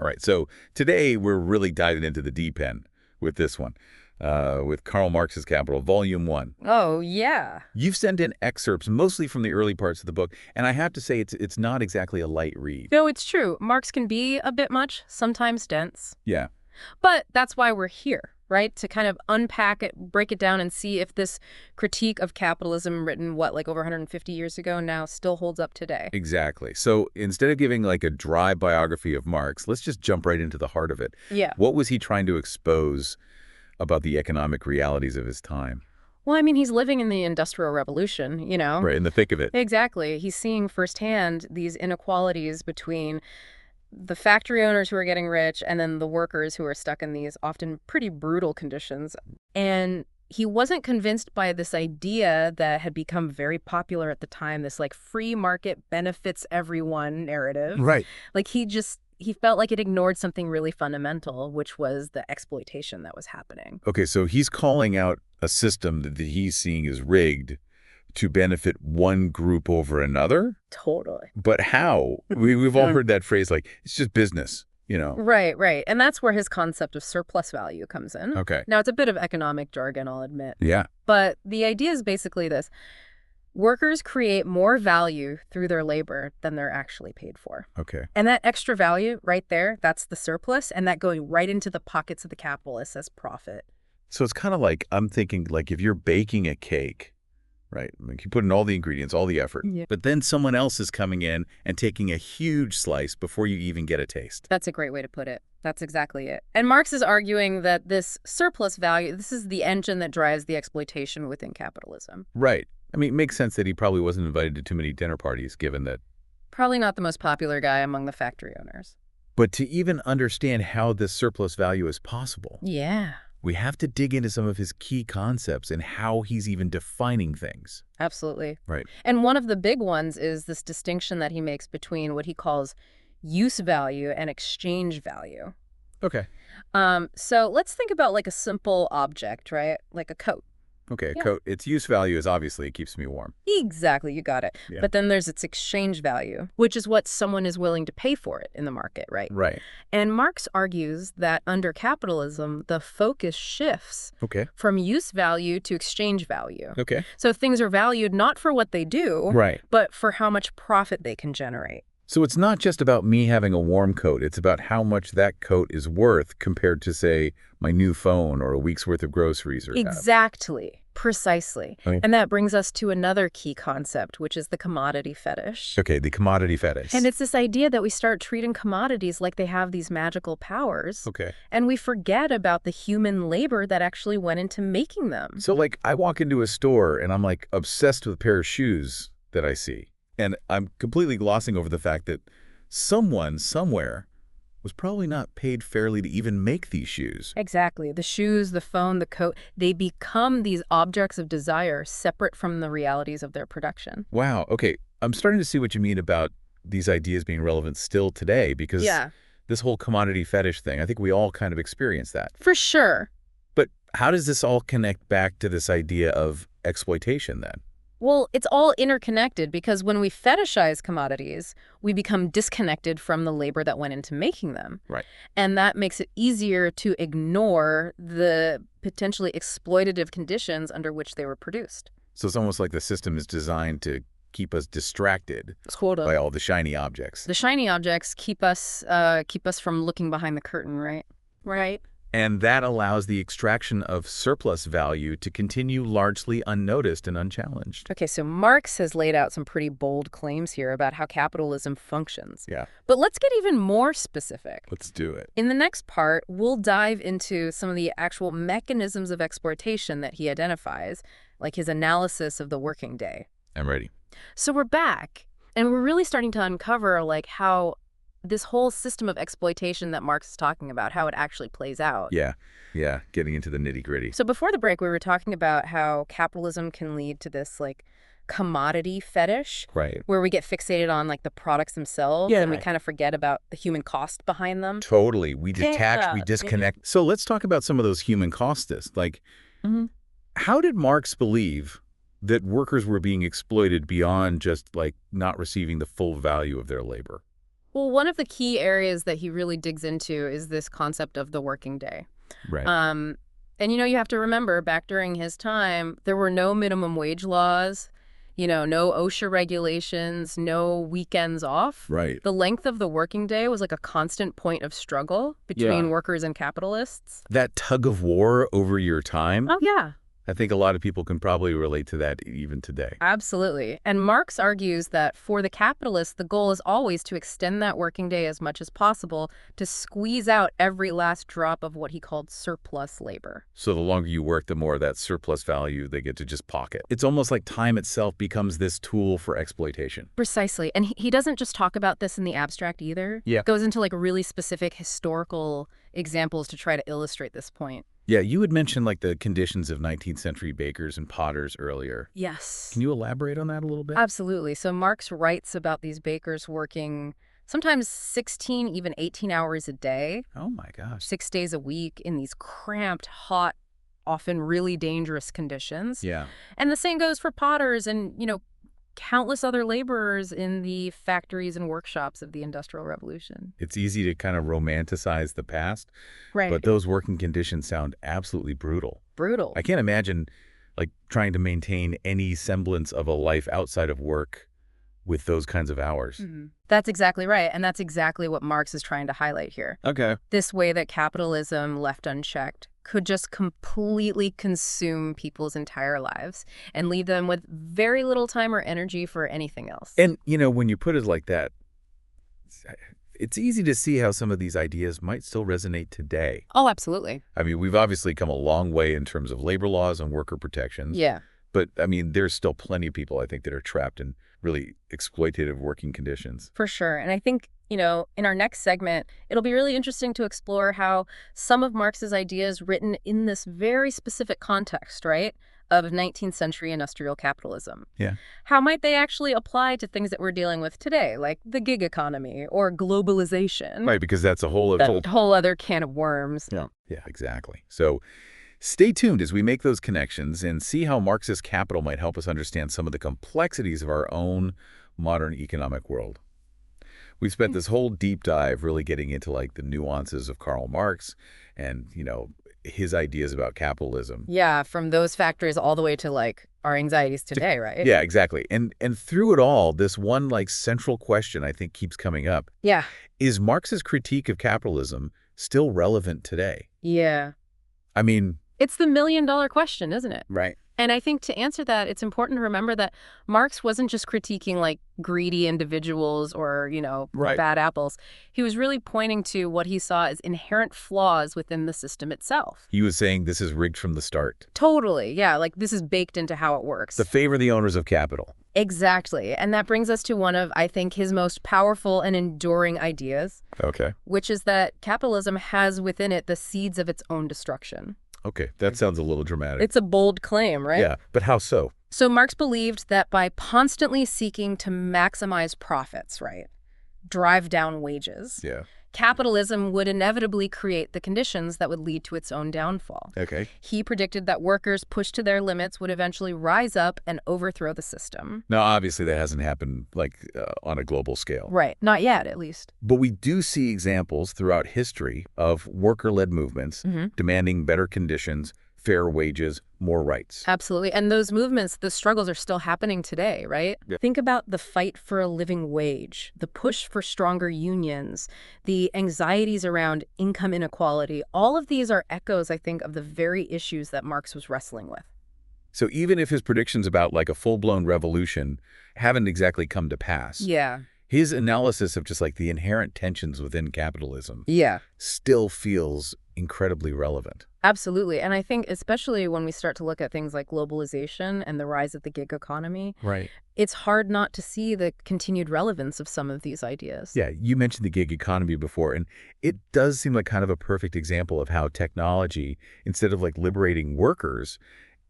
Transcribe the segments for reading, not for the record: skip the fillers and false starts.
All right, so today we're really diving into the deep end with this one, with Karl Marx's Capital, Volume 1. Oh, yeah. You've sent in excerpts mostly from the early parts of the book, and I have to say it's not exactly a light read. No, it's true. Marx can be a bit much, sometimes dense. Yeah. But that's why we're here, right? To kind of unpack it, break it down, and see if this critique of capitalism written, like over 150 years ago now still holds up today. Exactly. So instead of giving like a dry biography of Marx, let's just jump right into the heart of it. Yeah. What was he trying to expose about the economic realities of his time? Well, I mean, he's living in the Industrial Revolution, Right, in the thick of it. Exactly. He's seeing firsthand these inequalities between the factory owners who are getting rich and then the workers who are stuck in these often pretty brutal conditions. And he wasn't convinced by this idea that had become very popular at the time, this like free market benefits everyone narrative. Right. Like he felt like it ignored something really fundamental, which was the exploitation that was happening. Okay, so he's calling out a system that he's seeing as rigged to benefit one group over another? Totally. But how? We've all heard that phrase, like, it's just business, Right, right. And that's where his concept of surplus value comes in. Okay. Now, it's a bit of economic jargon, I'll admit. Yeah. But the idea is basically this. Workers create more value through their labor than they're actually paid for. Okay. And that extra value right there, that's the surplus, and that going right into the pockets of the capitalists as profit. So it's kind of like, I'm thinking, like, if you're baking a cake, right? Like you put in all the ingredients, all the effort, but then someone else is coming in and taking a huge slice before you even get a taste. That's a great way to put it. That's exactly it. And Marx is arguing that this surplus value, this is the engine that drives the exploitation within capitalism. Right. I mean, it makes sense that he probably wasn't invited to too many dinner parties, given that. Probably not the most popular guy among the factory owners. But to even understand how this surplus value is possible. Yeah. We have to dig into some of his key concepts and how he's even defining things. Absolutely. Right. And one of the big ones is this distinction that he makes between what he calls use value and exchange value. Okay. So let's think about like a simple object, right? Like a coat. Okay, a coat. Its use value is obviously it keeps me warm. Exactly, you got it. Yeah. But then there's its exchange value, which is what someone is willing to pay for it in the market, right? Right. And Marx argues that under capitalism, the focus shifts from use value to exchange value. Okay. So things are valued not for what they do, right, but for how much profit they can generate. So it's not just about me having a warm coat. It's about how much that coat is worth compared to, say, my new phone or a week's worth of groceries. Or exactly. Precisely. Okay. And that brings us to another key concept, which is the commodity fetish. Okay, the commodity fetish. And it's this idea that we start treating commodities like they have these magical powers. Okay. And we forget about the human labor that actually went into making them. So, like, I walk into a store and I'm, like, obsessed with a pair of shoes that I see. And I'm completely glossing over the fact that someone, somewhere, was probably not paid fairly to even make these shoes. Exactly. The shoes, the phone, the coat, they become these objects of desire separate from the realities of their production. Wow. Okay. I'm starting to see what you mean about these ideas being relevant still today, because this whole commodity fetish thing, I think we all kind of experience that. For sure. But how does this all connect back to this idea of exploitation then? Well, it's all interconnected because when we fetishize commodities, we become disconnected from the labor that went into making them. Right. And that makes it easier to ignore the potentially exploitative conditions under which they were produced. So it's almost like the system is designed to keep us distracted by all the shiny objects. The shiny objects keep us from looking behind the curtain, right? Right. And that allows the extraction of surplus value to continue largely unnoticed and unchallenged. Okay, so Marx has laid out some pretty bold claims here about how capitalism functions. Yeah. But let's get even more specific. Let's do it. In the next part, we'll dive into some of the actual mechanisms of exploitation that he identifies, like his analysis of the working day. I'm ready. So we're back, and we're really starting to uncover like how this whole system of exploitation that Marx is talking about, how it actually plays out. Yeah, getting into the nitty-gritty. So before the break, we were talking about how capitalism can lead to this, like, commodity fetish. Right. Where we get fixated on, like, the products themselves, and we kind of forget about the human cost behind them. Totally. We detach, we disconnect. So let's talk about some of those human costs. Like, how did Marx believe that workers were being exploited beyond just, like, not receiving the full value of their labor? Well, one of the key areas that he really digs into is this concept of the working day. Right. Um, and, you have to remember, back during his time, there were no minimum wage laws, no OSHA regulations, no weekends off. Right. The length of the working day was like a constant point of struggle between workers and capitalists. That tug of war over your time, Oh, yeah. I think a lot of people can probably relate to that even today. Absolutely. And Marx argues that for the capitalists, the goal is always to extend that working day as much as possible to squeeze out every last drop of what he called surplus labor. So the longer you work, the more of that surplus value they get to just pocket. It's almost like time itself becomes this tool for exploitation. Precisely. And he doesn't just talk about this in the abstract either. Yeah. Goes into like really specific historical examples to try to illustrate this point. Yeah, you had mentioned like the conditions of 19th century bakers and potters earlier. Yes. Can you elaborate on that a little bit? Absolutely. So Marx writes about these bakers working sometimes 16, even 18 hours a day. Oh my gosh. 6 days a week in these cramped, hot, often really dangerous conditions. Yeah. And the same goes for potters and, countless other laborers in the factories and workshops of the Industrial Revolution. It's easy to kind of romanticize the past, Right. but those working conditions sound absolutely brutal. Brutal. I can't imagine like trying to maintain any semblance of a life outside of work with those kinds of hours. Mm-hmm. That's exactly right. And that's exactly what Marx is trying to highlight here. Okay. This way that capitalism, left unchecked, could just completely consume people's entire lives and leave them with very little time or energy for anything else. And, when you put it like that, it's easy to see how some of these ideas might still resonate today. Oh, absolutely. I mean, we've obviously come a long way in terms of labor laws and worker protections. Yeah. But, I mean, there's still plenty of people, I think, that are trapped in really exploitative working conditions. For sure. And I think, in our next segment, it'll be really interesting to explore how some of Marx's ideas written in this very specific context, right, of 19th century industrial capitalism. Yeah. How might they actually apply to things that we're dealing with today, like the gig economy or globalization? Right, because that's a whole other can of worms. Yeah, exactly. So stay tuned as we make those connections and see how Marxist capital might help us understand some of the complexities of our own modern economic world. We've spent this whole deep dive really getting into like the nuances of Karl Marx and, his ideas about capitalism. Yeah, from those factors all the way to like our anxieties today, right? Yeah, exactly. And through it all, this one like central question I think keeps coming up. Yeah. Is Marx's critique of capitalism still relevant today? Yeah. I mean, it's the million-dollar question, isn't it? Right. And I think to answer that, it's important to remember that Marx wasn't just critiquing like greedy individuals or, Right. bad apples. He was really pointing to what he saw as inherent flaws within the system itself. He was saying this is rigged from the start. Totally. Yeah, like this is baked into how it works. To favor the owners of capital. Exactly. And that brings us to one of, I think, his most powerful and enduring ideas. Okay. Which is that capitalism has within it the seeds of its own destruction. Okay, that sounds a little dramatic. It's a bold claim, right? Yeah, but how so? So Marx believed that by constantly seeking to maximize profits, right, drive down wages, Yeah. capitalism would inevitably create the conditions that would lead to its own downfall. Okay. He predicted that workers pushed to their limits would eventually rise up and overthrow the system. Now, obviously, that hasn't happened on a global scale. Right. Not yet, at least. But we do see examples throughout history of worker-led movements demanding better conditions, fair wages, more rights. Absolutely. And those movements, the struggles are still happening today, right? Yeah. Think about the fight for a living wage, the push for stronger unions, the anxieties around income inequality. All of these are echoes, I think, of the very issues that Marx was wrestling with. So even if his predictions about like a full-blown revolution haven't exactly come to pass, Yeah. his analysis of just like the inherent tensions within capitalism Yeah. still feels incredibly relevant. Absolutely. And I think especially when we start to look at things like globalization and the rise of the gig economy, Right. it's hard not to see the continued relevance of some of these ideas. Yeah, you mentioned the gig economy before, and it does seem like kind of a perfect example of how technology, instead of like liberating workers,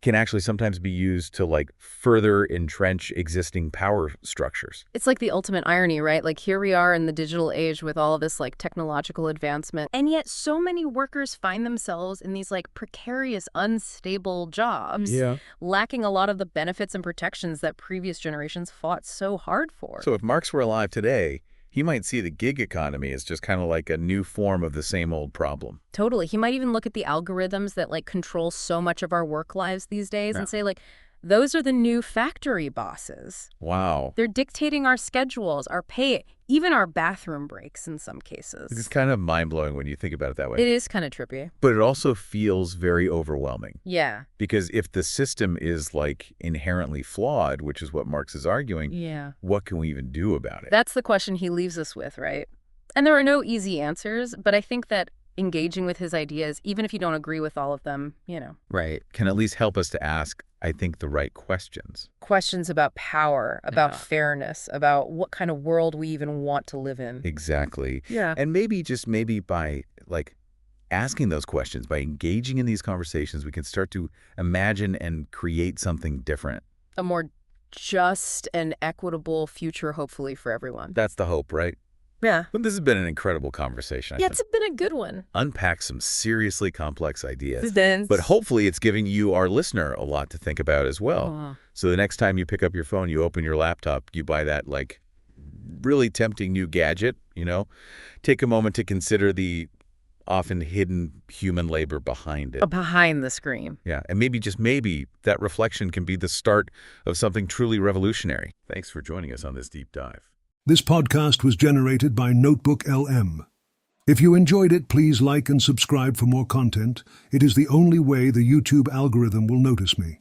can actually sometimes be used to like further entrench existing power structures. It's like the ultimate irony, right? Like here we are in the digital age with all of this like technological advancement. And yet so many workers find themselves in these like precarious, unstable jobs, lacking a lot of the benefits and protections that previous generations fought so hard for. So if Marx were alive today, He might see the gig economy as just kind of like a new form of the same old problem. Totally. He might even look at the algorithms that like control so much of our work lives these days Yeah. and say like, those are the new factory bosses. Wow. They're dictating our schedules, our pay, even our bathroom breaks in some cases. It's kind of mind-blowing when you think about it that way. It is kind of trippy. But it also feels very overwhelming. Yeah. Because if the system is like inherently flawed, which is what Marx is arguing, Yeah. what can we even do about it? That's the question he leaves us with, right? And there are no easy answers, but I think that engaging with his ideas, even if you don't agree with all of them, Right. Can at least help us to ask, I think, the right questions. questions about power, about Yeah. fairness, about what kind of world we even want to live in. Exactly. Yeah. And maybe by like asking those questions, by engaging in these conversations, we can start to imagine and create something different. A more just and equitable future, hopefully, for everyone. That's the hope, right? Yeah. But this has been an incredible conversation. I Yeah, think. it's been a good one. Unpack some seriously complex ideas. Dense. But hopefully it's giving you, our listener, a lot to think about as well. Oh. So the next time you pick up your phone, you open your laptop, you buy that like really tempting new gadget, take a moment to consider the often hidden human labor behind it. Behind the screen. Yeah, and maybe, just maybe, that reflection can be the start of something truly revolutionary. Thanks for joining us on this deep dive. This podcast was generated by NotebookLM. If you enjoyed it, please like and subscribe for more content. It is the only way the YouTube algorithm will notice me.